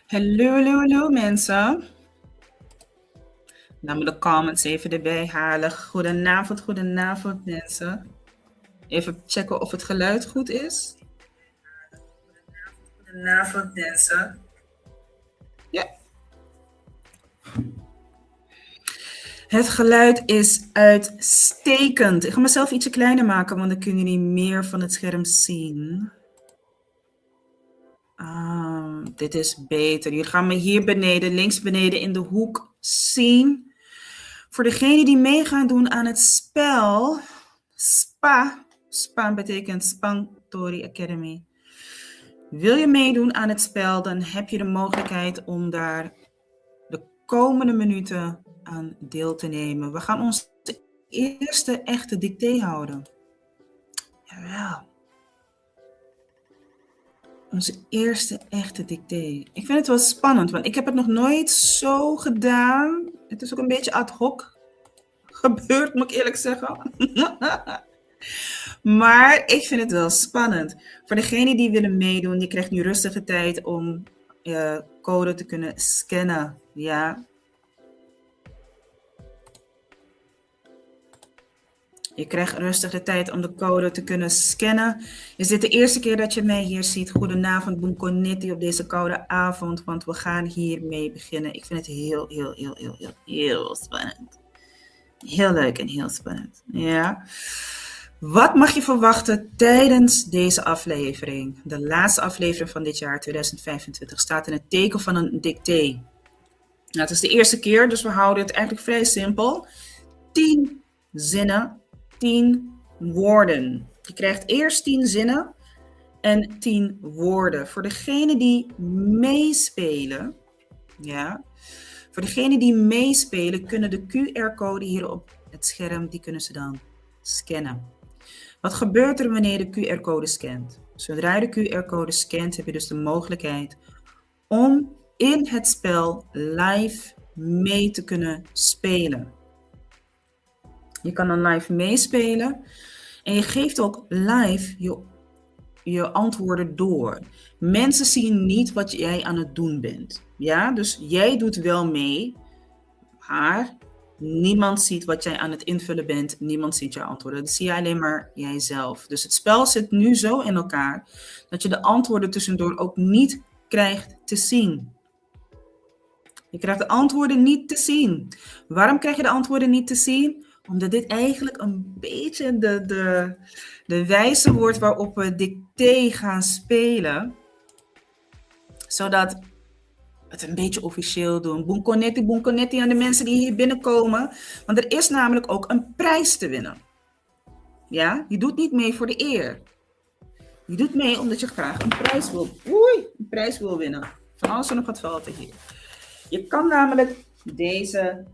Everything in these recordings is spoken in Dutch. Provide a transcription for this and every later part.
Hallo, hallo, hallo mensen. Laat me de comments even erbij halen. Goedenavond, goedenavond mensen. Even checken of het geluid goed is. Goedenavond mensen. Ja. Het geluid is uitstekend. Ik ga mezelf ietsje kleiner maken, want dan kunnen jullie meer van het scherm zien. Dit is beter. Jullie gaan me hier beneden, links beneden in de hoek zien. Voor degenen die mee gaan doen aan het spel, SPA betekent Spangtori Academy. Wil je meedoen aan het spel, dan heb je de mogelijkheid om daar de komende minuten aan deel te nemen. We gaan onze eerste echte dicté houden. Jawel. Onze eerste echte dicté. Ik vind het wel spannend, want ik heb het nog nooit zo gedaan. Het is ook een beetje ad hoc gebeurd, moet ik eerlijk zeggen. Maar ik vind het wel spannend. Voor degenen die willen meedoen, die krijgt nu rustige tijd om code te kunnen scannen. Ja. Je krijgt rustig de tijd om de code te kunnen scannen. Is dit de eerste keer dat je mij hier ziet? Goedenavond, Bunkonetti, op deze koude avond, want we gaan hiermee beginnen. Ik vind het heel spannend. Heel leuk en heel spannend. Ja. Wat mag je verwachten tijdens deze aflevering? De laatste aflevering van dit jaar, 2025, staat in het teken van een dicté. Nou, het is de eerste keer, dus we houden het eigenlijk vrij simpel. 10 zinnen, 10 woorden. Je krijgt eerst 10 zinnen en 10 woorden. Voor degenen die meespelen, ja, voor degenen die meespelen, kunnen de QR-code hier op het scherm, die kunnen ze dan scannen. Wat gebeurt er wanneer je de QR-code scant? Zodra je de QR-code scant, heb je dus de mogelijkheid om in het spel live mee te kunnen spelen. Je kan dan live meespelen en je geeft ook live je antwoorden door. Mensen zien niet wat jij aan het doen bent. Ja, dus jij doet wel mee, maar niemand ziet wat jij aan het invullen bent. Niemand ziet jouw antwoorden. Dat zie je alleen maar jijzelf. Dus het spel zit nu zo in elkaar dat je de antwoorden tussendoor ook niet krijgt te zien. Je krijgt de antwoorden niet te zien. Waarom krijg je de antwoorden niet te zien? Omdat dit eigenlijk een beetje de wijze wordt waarop we dicté gaan spelen. Zodat het een beetje officieel doen. Bunkonetti aan de mensen die hier binnenkomen. Want er is namelijk ook een prijs te winnen. Ja, je doet niet mee voor de eer. Je doet mee omdat je graag een prijs wil winnen. Van alles en nog wat valt er hier. Je kan namelijk deze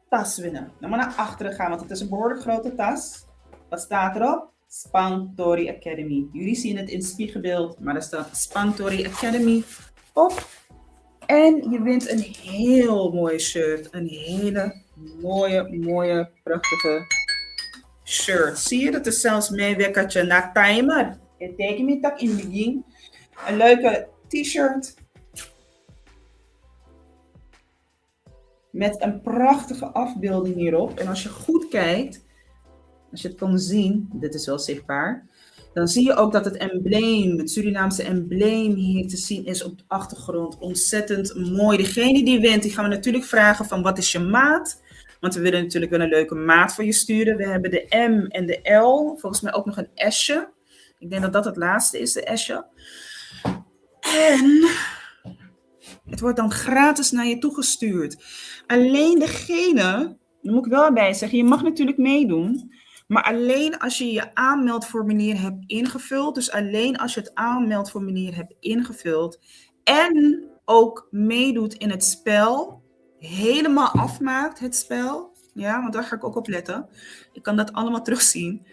tas winnen. Dan maar naar achteren gaan, want het is een behoorlijk grote tas. Wat staat erop? Spangtori Academy. Jullie zien het in het spiegelbeeld, maar er staat Spangtori Academy op. En je wint een heel mooi shirt. Een hele mooie, prachtige shirt. Zie je, dat is zelfs mijn wekkertje naar timer. Het teken me tak in begin. Een leuke t-shirt. Met een prachtige afbeelding hierop. En als je goed kijkt, als je het kan zien, dit is wel zichtbaar, dan zie je ook dat het embleem, het Surinaamse embleem hier te zien is op de achtergrond. Ontzettend mooi. Degene die wint, die gaan we natuurlijk vragen van wat is je maat? Want we willen natuurlijk wel een leuke maat voor je sturen. We hebben de M en de L. Volgens mij ook nog een S'je. Ik denk dat dat het laatste is, de S'je. En het wordt dan gratis naar je toegestuurd. Alleen degene, daar moet ik wel bij zeggen, je mag natuurlijk meedoen. Maar alleen als je je aanmeldformulier hebt ingevuld. Dus alleen als je het aanmeldformulier hebt ingevuld. En ook meedoet in het spel. Helemaal afmaakt het spel. Ja, want daar ga ik ook op letten. Ik kan dat allemaal terugzien.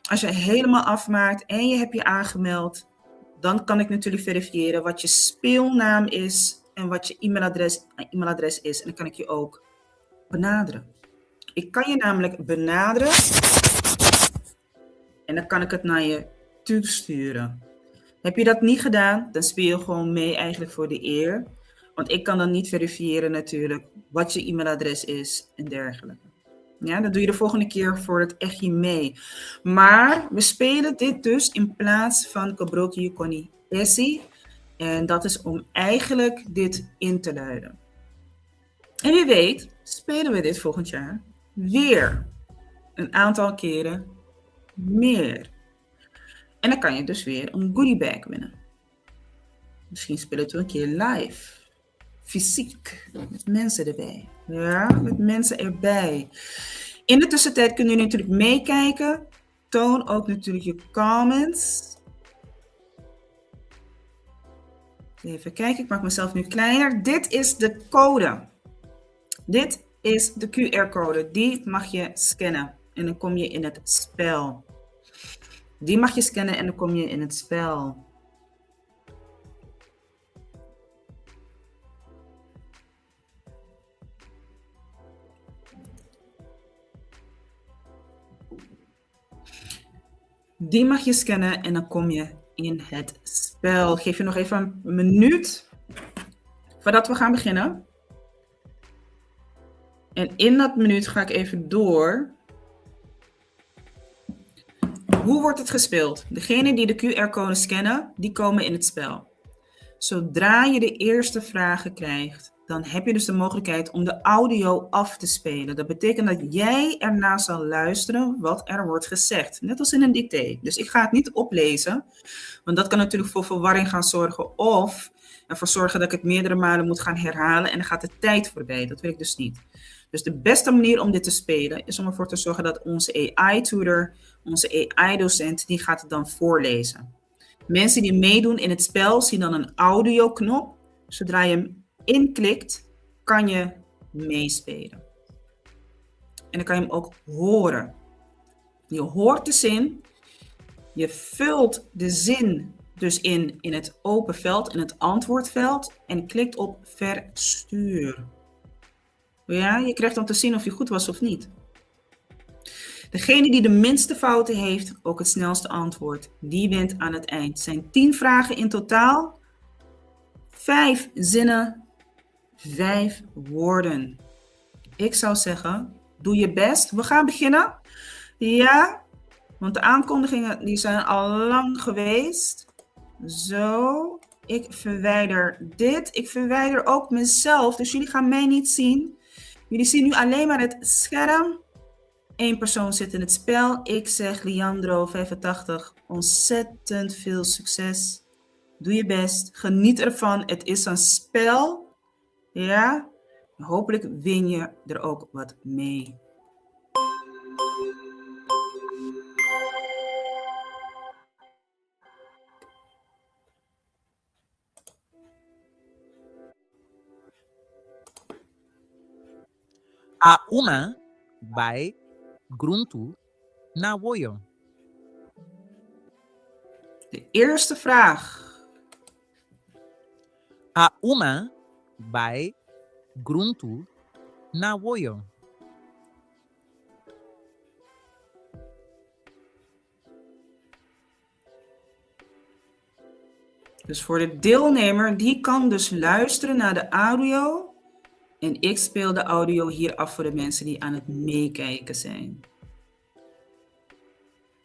Als je helemaal afmaakt en je hebt je aangemeld. Dan kan ik natuurlijk verifiëren wat je speelnaam is. En wat je e-mailadres is. En dan kan ik je ook benaderen. Ik kan je namelijk benaderen. En dan kan ik het naar je toesturen. Heb je dat niet gedaan, dan speel je gewoon mee eigenlijk voor de eer. Want ik kan dan niet verifiëren natuurlijk wat je e-mailadres is en dergelijke. Ja, dat doe je de volgende keer voor het echtje mee. Maar we spelen dit dus in plaats van Kabroki Yukoni Essie. En dat is om eigenlijk dit in te luiden. En wie weet, spelen we dit volgend jaar weer een aantal keren meer. En dan kan je dus weer een goodiebag winnen. Misschien spelen we een keer live. Fysiek. Met mensen erbij. Ja, met mensen erbij. In de tussentijd kunnen jullie natuurlijk meekijken. Toon ook natuurlijk je comments. Even kijken, ik maak mezelf nu kleiner. Dit is de code. Dit is de QR-code. Die mag je scannen. En dan kom je in het spel. Die mag je scannen en dan kom je in het spel. Die mag je scannen en dan kom je in het spel. Ik geef je nog even een minuut voordat we gaan beginnen. En in dat minuut ga ik even door. Hoe wordt het gespeeld? Degenen die de QR-code scannen, die komen in het spel. Zodra je de eerste vragen krijgt, dan heb je dus de mogelijkheid om de audio af te spelen. Dat betekent dat jij ernaar zal luisteren wat er wordt gezegd. Net als in een dicté. Dus ik ga het niet oplezen, want dat kan natuurlijk voor verwarring gaan zorgen. Of ervoor zorgen dat ik het meerdere malen moet gaan herhalen en dan gaat de tijd voorbij. Dat wil ik dus niet. Dus de beste manier om dit te spelen is om ervoor te zorgen dat onze AI-tutor, onze AI-docent, die gaat het dan voorlezen. Mensen die meedoen in het spel zien dan een audioknop. Zodra je hem inklikt, kan je meespelen. En dan kan je hem ook horen. Je hoort de zin. Je vult de zin dus in het open veld, in het antwoordveld. En klikt op verstuur. Ja, je krijgt dan te zien of je goed was of niet. Degene die de minste fouten heeft, ook het snelste antwoord, die wint aan het eind. Het zijn 10 vragen in totaal. 5 zinnen, 5 woorden. Ik zou zeggen, doe je best. We gaan beginnen. Ja, want de aankondigingen die zijn al lang geweest. Zo, ik verwijder dit. Ik verwijder ook mezelf, dus jullie gaan mij niet zien. Jullie zien nu alleen maar het scherm. 1 persoon zit in het spel. Ik zeg Leandro 85. Ontzettend veel succes. Doe je best. Geniet ervan. Het is een spel. Ja. Hopelijk win je er ook wat mee. A uma vai gruntu na woyo. De eerste vraag. A uma vai gruntu na woyo. Dus voor de deelnemer, die kan dus luisteren naar de audio. En ik speel de audio hier af voor de mensen die aan het meekijken zijn.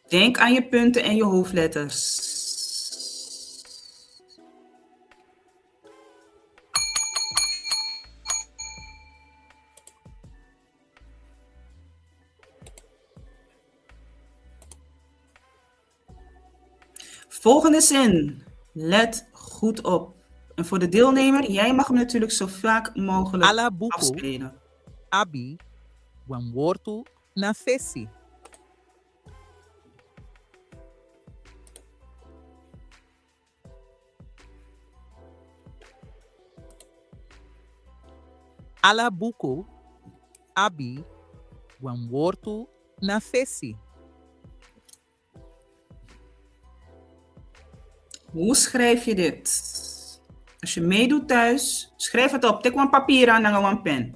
Denk aan je punten en je hoofdletters. Volgende zin. Let goed op. En voor de deelnemer, jij mag hem natuurlijk zo vaak mogelijk Ala buko afspelen. abi wan wortu na fesi. Ala buko abi wan wortu na fesi. Hoe schrijf je dit? Als je meedoet thuis, schrijf het op. Tik een papier aan en een pen.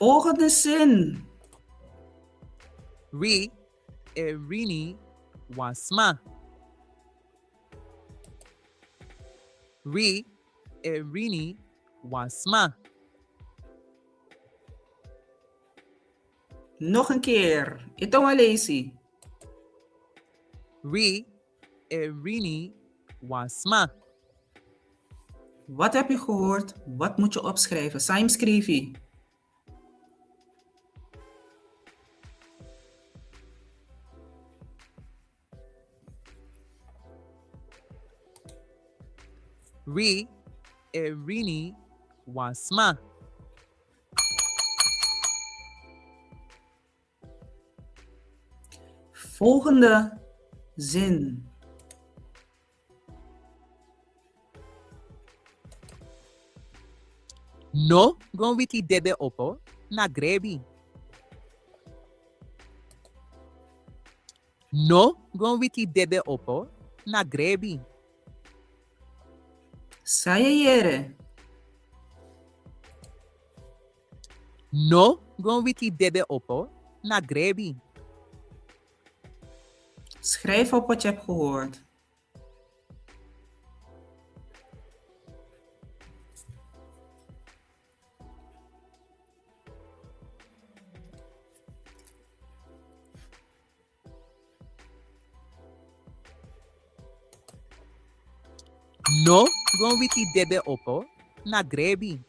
Volgende zin. Ri erini wasma. Ri erini wasma. Nog een keer. Ito malesi. Ri erini wasma. Wat heb je gehoord? Wat moet je opschrijven? Saim schreef. Ri erini wasma. Volgende zin. No gon witi dede opo na grebi. No gon witi dede opo na grebi. Sayayere. No gon witi dede opo na grebi. Schrijf op wat je hebt gehoord. No gon witi dede opo na grebi.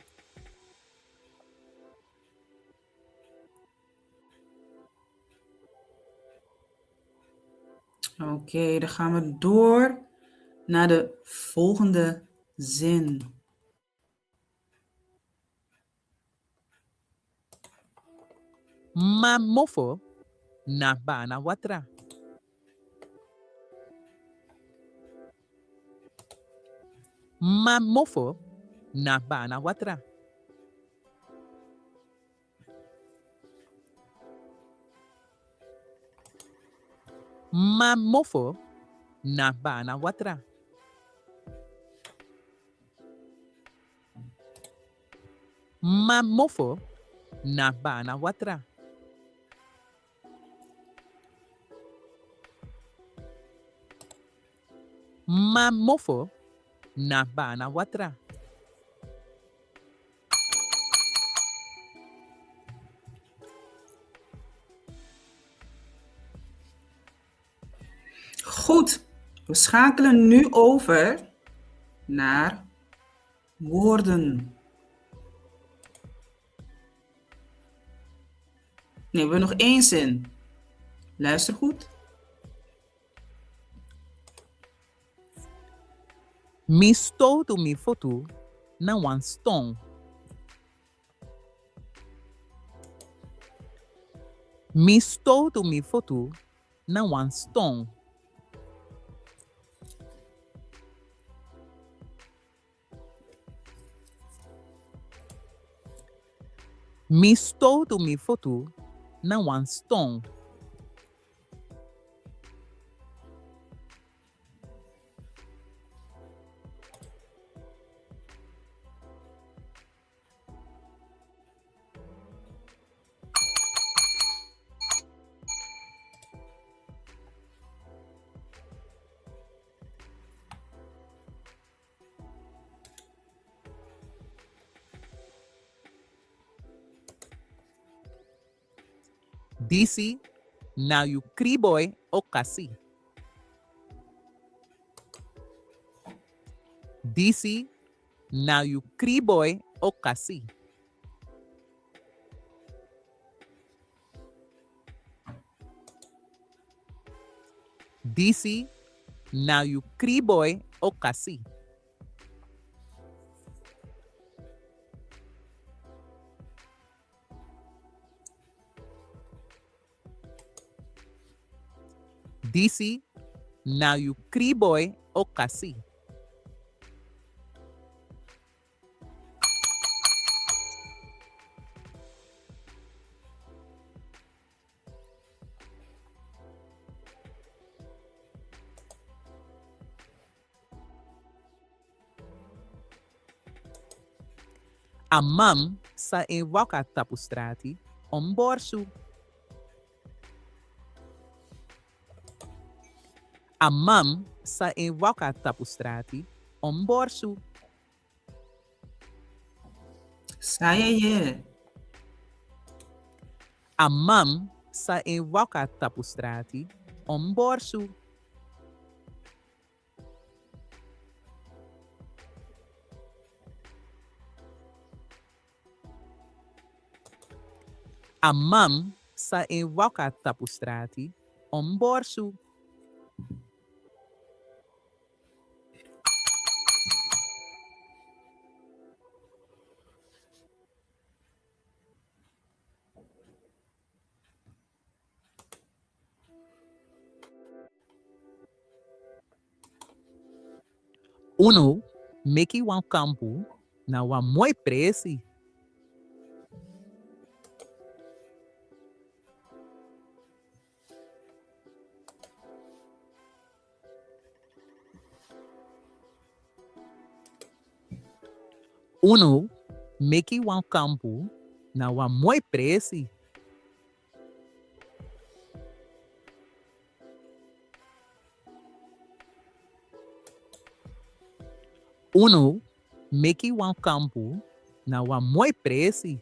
Oké, dan gaan we door naar de volgende zin. Ma mofo na bana watra. Ma mofo na bana watra. Ma mofo na bana watra. Ma mofo na bana watra. Ma mofo na bana watra. Goed, we schakelen nu over naar woorden. Nee, we hebben nog één zin. Luister goed. Mi stou tu mi foto na wan stone. Mi stou tu mi foto na wan stone. Mi stou tu mi foto na wan stone. Disi na you kriboy okasi. Disi na you kriboy okasi. Disi na you kriboy okasi. Disi na you kriboy okasi. A mam sa in waka tapu strati om borsu. A mam sa in waka tapu strati om borsu. Saya ye. A mam sa in waka tapu strati om borsu. A mam sa in waka tapu strati om borsu. Uno meki wan kampu na wan moi presi. Uno meki wan kampu na wan moi presi. Uno meki wan kampu na wan moi presi.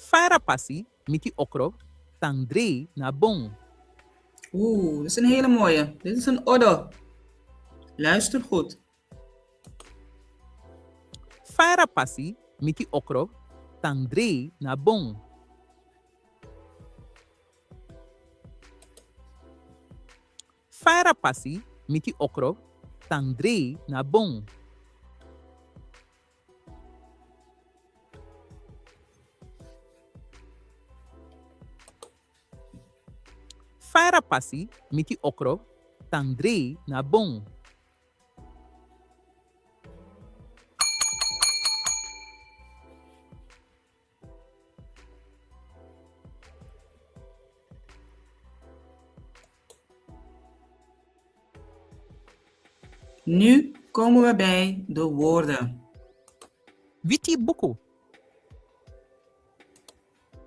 Fara passi miki okro tang 3 na bon. Oeh, dit is een hele mooie. Dit is een oddo. Luister goed. Fara passi miki okro tang 3 na bon. Fara passi miki okro tang 3 na bon. Fara passi miki okro tang 3 na bon. Nu komen we bij de woorden. Witi buku.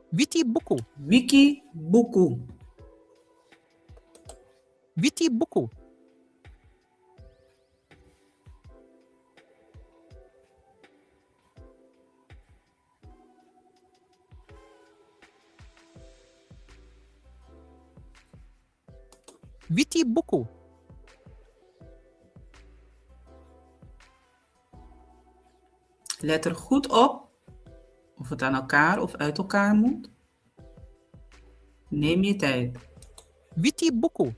Witi buku. Wiki, buku. Witi buku. Witi buku. Let er goed op of het aan elkaar of uit elkaar moet. Neem je tijd. Witi buku.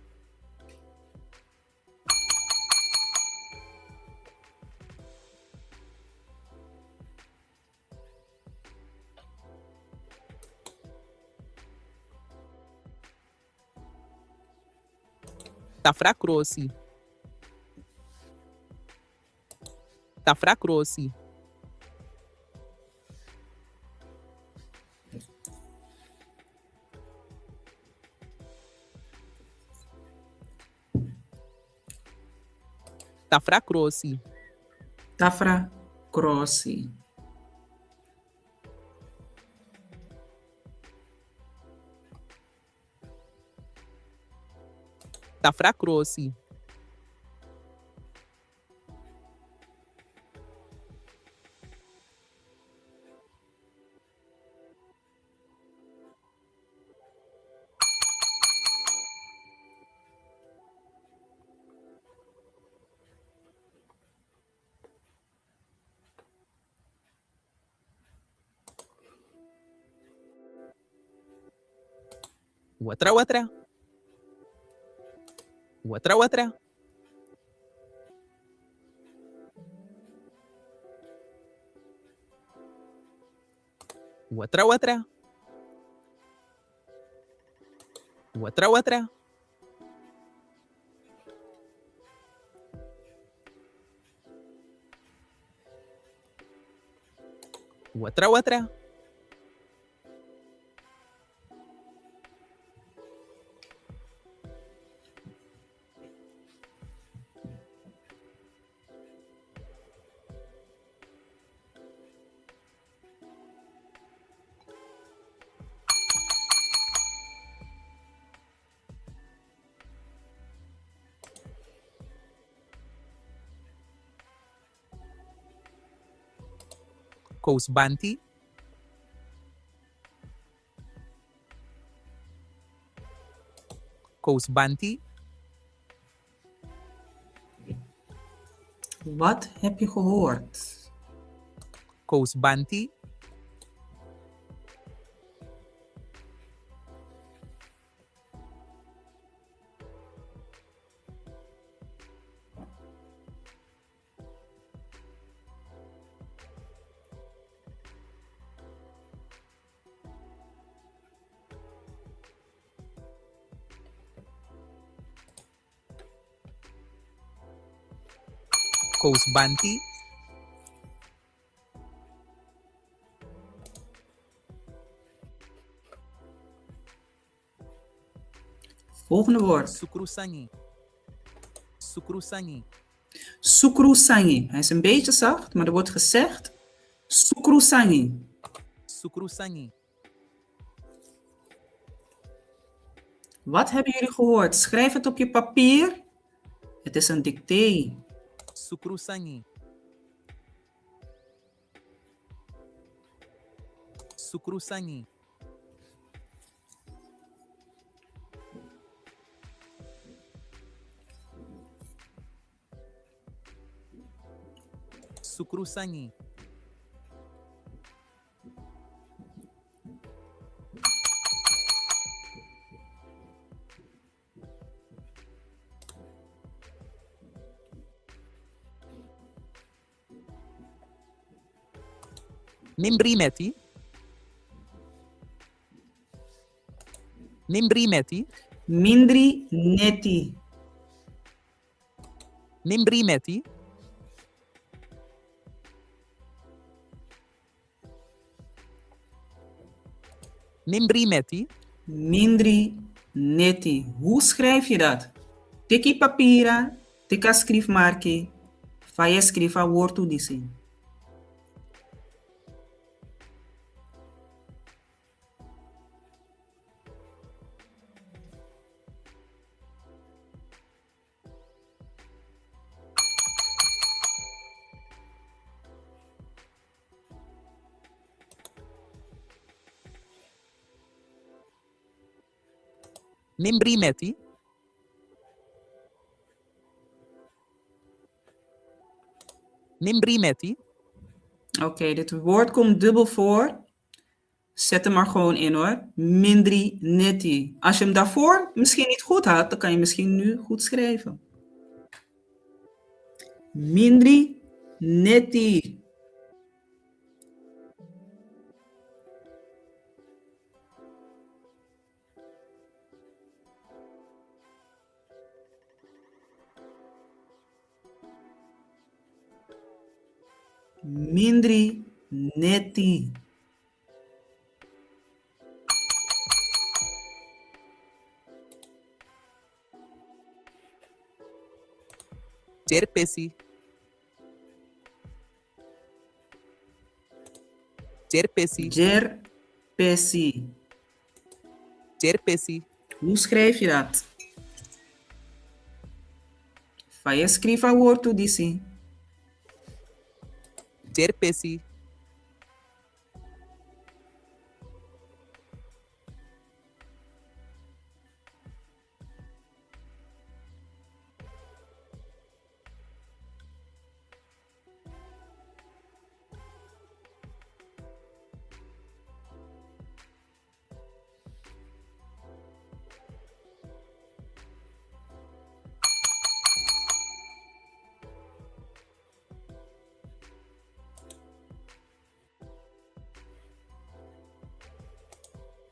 Tafra crossi. Tafra crossi. Tafra crossi. Tafra, crossi. Tafra crossi. Outra, outra. Outra, outra. Outra, outra. Outra, outra. Watra watra. Kousbanti. Kousbanti. Wat heb je gehoord? Kousbanti. Kousbanti. Volgende woord. Sukrusangi. Sukrusangi. Sukrusangi. Hij is een beetje zacht, maar er wordt gezegd Sukrusangi. Sukrusangi. Wat hebben jullie gehoord? Schrijf het op je papier. Het is een dicté. Sukrusangi. Sukrusangi. Sukrusangi. Nimbrimeti. Nimbrimeti. Mindri neti. Nimbrimeti. Nimbrimeti. Mindri neti. Hoe schrijf je dat? Tiki papira, tika skrifmarki, faye skrifa woord disi. Nimbrimeti. Nimbrimeti. Oké, dit woord komt dubbel voor. Zet hem maar gewoon in hoor. Mindri neti. Als je hem daarvoor misschien niet goed had, dan kan je misschien nu goed schrijven. Mindri neti. Mindri neti. Terpesi. Terpesi. Jerpesi. Terpesi. Hoe schrijf je dat? Faye skrifa woord disi. Terpesi.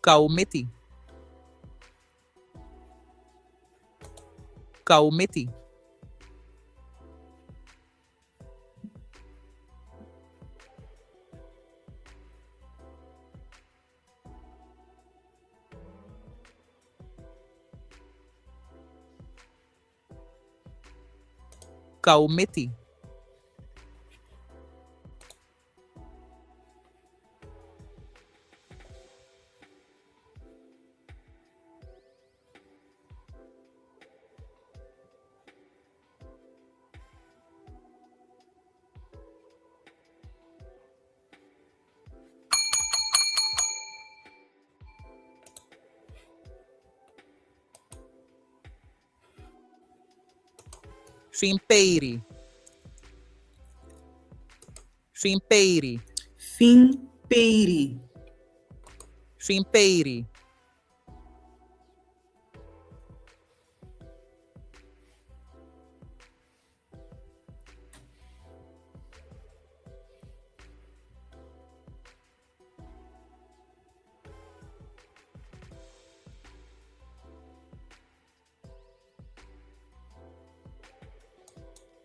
Kaumeti. Kaumeti. Kaumeti. Finpeiri. Finpeiri. Finpeiri. Finpeiri.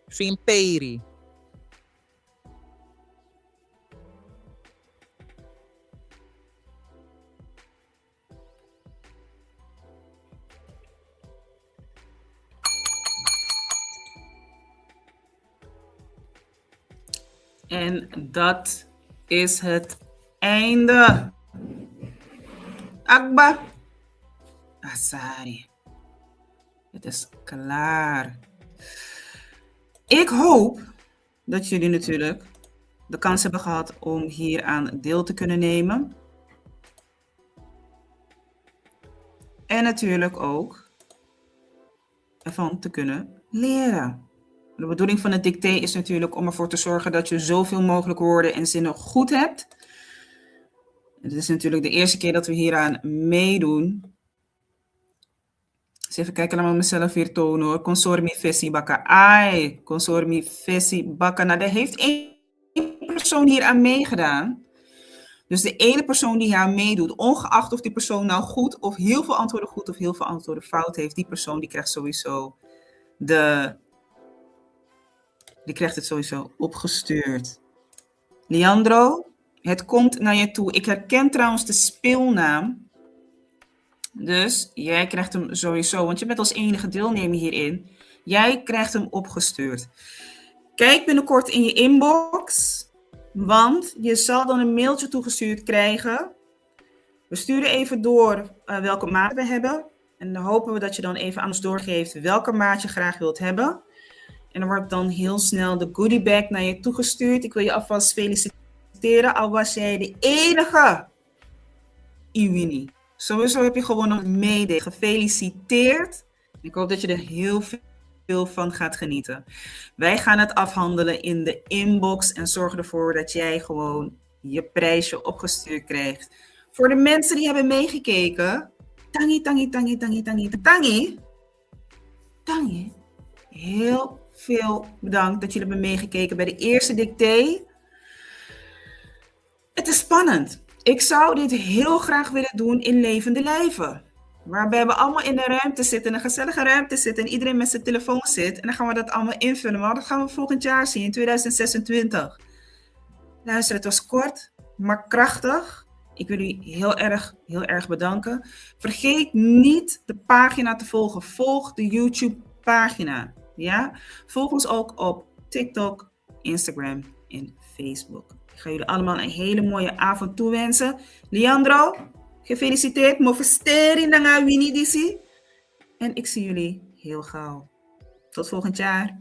Finpeiri. En dat is het einde. Akba. Asari. Het is klaar. Ik hoop dat jullie natuurlijk de kans hebben gehad om hier aan deel te kunnen nemen. En natuurlijk ook ervan te kunnen leren. De bedoeling van het dicté is natuurlijk om ervoor te zorgen dat je zoveel mogelijk woorden en zinnen goed hebt. Het is natuurlijk de eerste keer dat we hieraan meedoen. Dus even kijken naar mezelf weer tonen hoor. Consormi Fessi Baka. Ai, Consormi Fessi Baka. Nou, daar heeft één persoon hier aan meegedaan. Dus de ene persoon die hier aan meedoet, ongeacht of die persoon nou goed of heel veel antwoorden goed of heel veel antwoorden fout heeft, die persoon die krijgt sowieso die krijgt het sowieso opgestuurd. Leandro, het komt naar je toe. Ik herken trouwens de speelnaam. Dus jij krijgt hem sowieso, want je bent als enige deelnemer hierin. Jij krijgt hem opgestuurd. Kijk binnenkort in je inbox, want je zal dan een mailtje toegestuurd krijgen. We sturen even door welke maat we hebben. En dan hopen we dat je dan even aan ons doorgeeft welke maat je graag wilt hebben. En dan wordt dan heel snel de goodie bag naar je toegestuurd. Ik wil je alvast feliciteren, al was jij de enige Iwini. Sowieso heb je gewonnen mede. Gefeliciteerd. Ik hoop dat je er heel veel van gaat genieten. Wij gaan het afhandelen in de inbox en zorgen ervoor dat jij gewoon je prijsje opgestuurd krijgt. Voor de mensen die hebben meegekeken, tangi. Heel veel bedankt dat jullie hebben meegekeken bij de eerste dicté. Het is spannend. Ik zou dit heel graag willen doen in levende lijven. Waarbij we allemaal in een ruimte zitten, een gezellige ruimte zitten en iedereen met zijn telefoon zit. En dan gaan we dat allemaal invullen. Maar dat gaan we volgend jaar zien, in 2026. Luister, het was kort, maar krachtig. Ik wil jullie heel erg bedanken. Vergeet niet de pagina te volgen. Volg de YouTube-pagina. Ja? Volg ons ook op TikTok, Instagram en Facebook. Ik ga jullie allemaal een hele mooie avond toewensen. Leandro, gefeliciteerd. Mofesteri nanga winidisi. En ik zie jullie heel gauw. Tot volgend jaar.